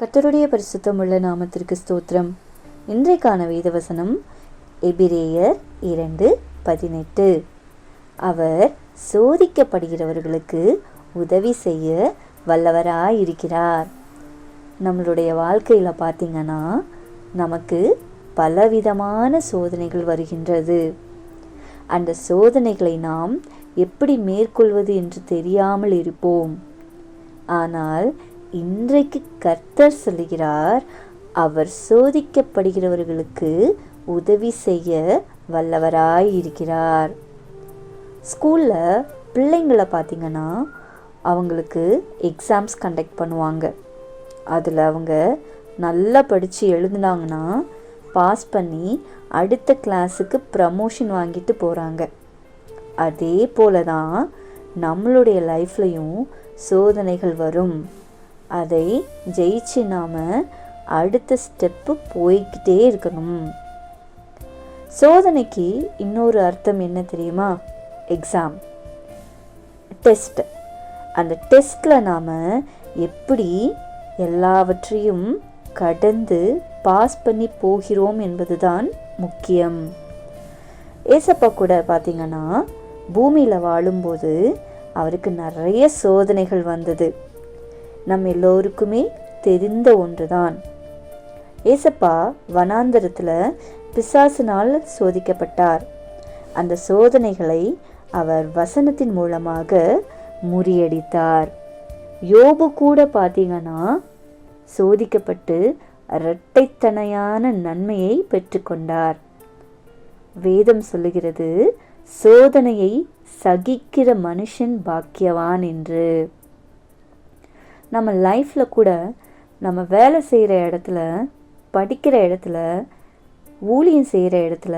கர்த்தருடைய பரிசுத்தமுள்ள நாமத்திற்கு ஸ்தோத்திரம். இன்றைக்கான வேதவசனம் எபிரேயர் 2:18. அவர் சோதிக்கப்படுகிறவர்களுக்கு உதவி செய்ய வல்லவராயிருக்கிறார். நம்மளுடைய வாழ்க்கையில் பார்த்திங்கன்னா நமக்கு பலவிதமான சோதனைகள் வருகின்றது. அந்த சோதனைகளை நாம் எப்படி மேற்கொள்வது என்று தெரியாமல் இருப்போம். ஆனால் இன்றைக்கு கர்த்தர் சொல்லுகிறார், அவர் சோதிக்கப்படுகிறவர்களுக்கு உதவி செய்ய வல்லவராயிருக்கிறார். ஸ்கூலில் பிள்ளைங்களை பார்த்திங்கன்னா அவங்களுக்கு எக்ஸாம்ஸ் கண்டக்ட் பண்ணுவாங்க. அதில் அவங்க நல்லா படித்து எழுதுனாங்கன்னா பாஸ் பண்ணி அடுத்த கிளாஸுக்கு ப்ரமோஷன் வாங்கிட்டு போகிறாங்க. அதே போல தான் நம்மளுடைய லைஃப்லையும் சோதனைகள் வரும். அதை ஜெயிச்சு நாம் அடுத்த ஸ்டெப்பு போய்கிட்டே இருக்கணும். சோதனைக்கு இன்னொரு அர்த்தம் என்ன தெரியுமா? Exam, test. அந்த டெஸ்ட்டில் நாம் எப்படி எல்லாவற்றையும் கடந்து பாஸ் பண்ணி போகிறோம் என்பது தான் முக்கியம். ஏசப்பா கூட பார்த்திங்கன்னா பூமியில் வாழும்போது அவருக்கு நிறைய சோதனைகள் வந்தது. நம்ம எல்லோருக்குமே தெரிந்த ஒன்று தான். ஏசப்பா வனாந்தரத்தில் பிசாசினால் சோதிக்கப்பட்டார். அந்த சோதனைகளை அவர் வசனத்தின் மூலமாக முறியடித்தார். யோபு கூட பார்த்திங்கன்னா சோதிக்கப்பட்டு இரட்டைத்தனையான நன்மையை பெற்றுக்கொண்டார். வேதம் சொல்லுகிறது, சோதனையை சகிக்கிற மனுஷன் பாக்கியவான் என்று. நம்ம லைஃப்பில் கூட நம்ம வேலை செய்கிற இடத்துல, படிக்கிற இடத்துல, ஊழியம் செய்கிற இடத்துல,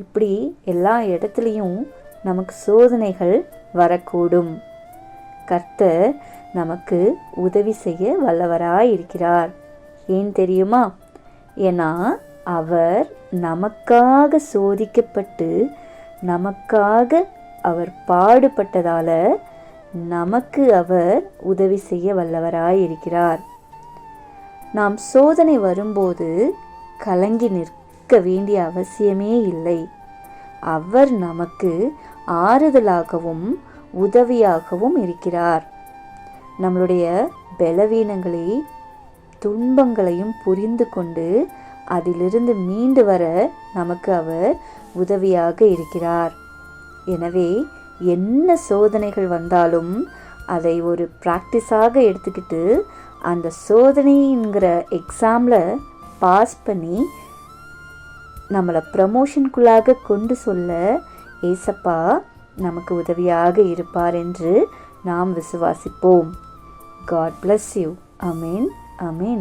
இப்படி எல்லா இடத்துலையும் நமக்கு சோதனைகள் வரக்கூடும். கர்த்தர் நமக்கு உதவி செய்ய வல்லவராயிருக்கிறார். ஏன் தெரியுமா? ஏன்னா அவர் நமக்காக சோதிக்கப்பட்டு நமக்காக அவர் பாடுபட்டதால நமக்கு அவர் உதவி செய்ய வல்லவராயிருக்கிறார். நாம் சோதனை வரும்போது கலங்கி நிற்க வேண்டிய அவசியமே இல்லை. அவர் நமக்கு ஆறுதலாகவும் உதவியாகவும் இருக்கிறார். நம்மளுடைய பலவீனங்களை, துன்பங்களையும் புரிந்து கொண்டு அதிலிருந்து மீண்டு வர நமக்கு அவர் உதவியாக இருக்கிறார். எனவே என்ன சோதனைகள் வந்தாலும் அதை ஒரு ப்ராக்டிஸாக எடுத்துக்கிட்டு அந்த சோதனைங்கிற எக்ஸாமில் பாஸ் பண்ணி நம்மளை ப்ரமோஷனுக்குள்ளாக கொண்டு சொல்ல ஏசப்பா நமக்கு உதவியாக இருப்பார் என்று நாம் விசுவாசிப்போம். God bless you. Amen. Amen.